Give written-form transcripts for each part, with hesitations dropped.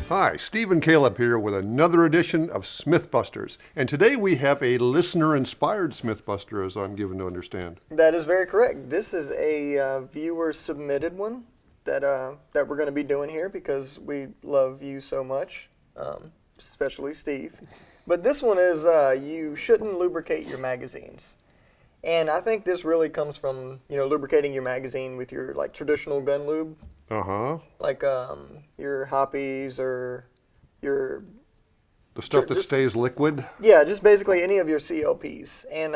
Hi, Steve and Caleb here with another edition of Smyth Busters. And today we have a listener-inspired Smyth Buster, as I'm given to understand. That is very correct. This is a viewer-submitted one that we're going to be doing here because we love you so much, especially Steve. But this one is you shouldn't lubricate your magazines. And I think this really comes from, lubricating your magazine with your, traditional gun lube. Uh-huh. Like your hoppies or your... The stuff that stays liquid? Yeah, just basically any of your CLPs. And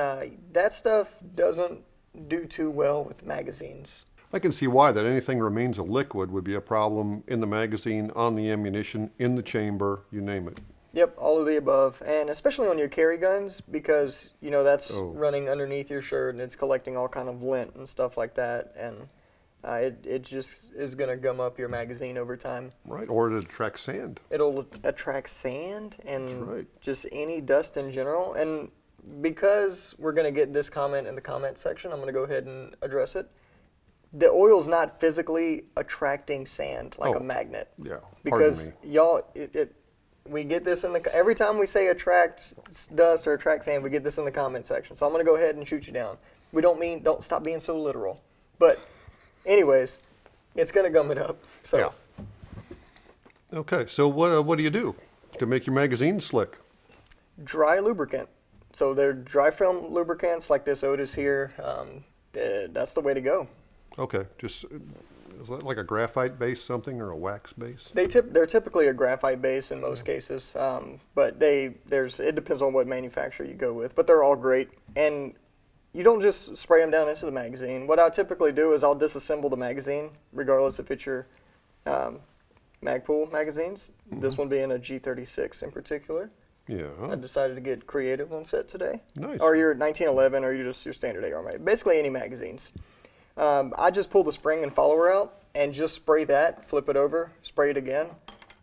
that stuff doesn't do too well with magazines. I can see why that anything remains a liquid would be a problem in the magazine, on the ammunition, in the chamber, you name it. Yep, all of the above, and especially on your carry guns because, that's running underneath your shirt and it's collecting all kind of lint and stuff like that, and it just is going to gum up your magazine over time. Right, or it attracts sand. It'll attract sand and just any dust in general, and because we're going to get this comment in the comment section, I'm going to go ahead and address it. The oil's not physically attracting sand like a magnet. Yeah, because y'all, we get this every time we say attract dust or attract sand, we get this in the comment section. So I'm going to go ahead and shoot you down. We don't stop being so literal. But anyways, it's going to gum it up. So. Yeah. Okay, so what do you do to make your magazine slick? Dry lubricant. So they're dry film lubricants like this Otis here. That's the way to go. Okay, is that like a graphite-based something or a wax-based? They're typically a graphite-based in most cases, but it depends on what manufacturer you go with. But they're all great, and you don't just spray them down into the magazine. What I typically do is I'll disassemble the magazine, regardless if it's your Magpul magazines. Mm-hmm. This one being a G36 in particular. Yeah. I decided to get creative on set today. Nice. Or your 1911, or just your standard AR mag. Basically any magazines. I just pull the spring and follower out and just spray that, flip it over, spray it again,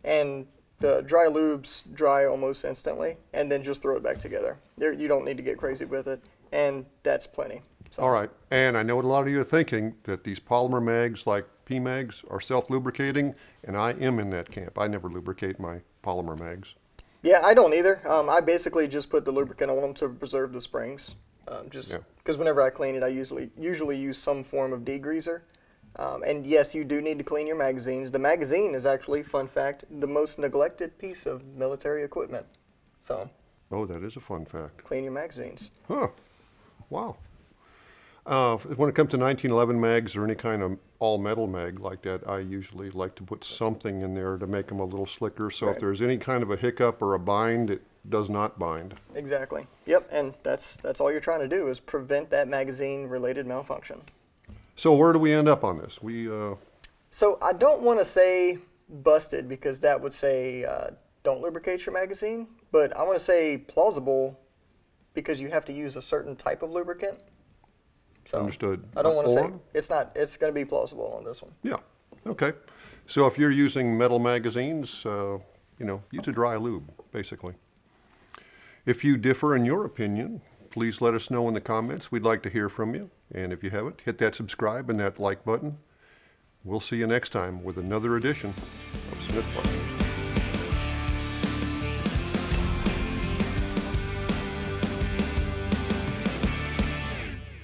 and the dry lubes dry almost instantly, and then just throw it back together. You don't need to get crazy with it, and that's plenty. So. All right, and I know what a lot of you are thinking, that these polymer mags like P-mags are self-lubricating, and I am in that camp. I never lubricate my polymer mags. Yeah, I don't either. I basically just put the lubricant on them to preserve the springs. Because whenever I clean it, I usually use some form of degreaser. And yes, you do need to clean your magazines. The magazine is actually, fun fact, the most neglected piece of military equipment. So. Oh, that is a fun fact. Clean your magazines. Huh. Wow. When it comes to 1911 mags or any kind of all-metal mag like that, I usually like to put something in there to make them a little slicker. So if there's any kind of a hiccup or a bind, it does not bind. Exactly. Yep, and that's all you're trying to do is prevent that magazine-related malfunction. So where do we end up on this? So I don't want to say busted because that would say don't lubricate your magazine, but I want to say plausible because you have to use a certain type of lubricant. So Understood. I don't want to say it's not. It's going to be plausible on this one. Yeah. Okay. So if you're using metal magazines, use a dry lube, basically. If you differ in your opinion, please let us know in the comments. We'd like to hear from you. And if you haven't, hit that subscribe and that like button. We'll see you next time with another edition of Smyth Busters.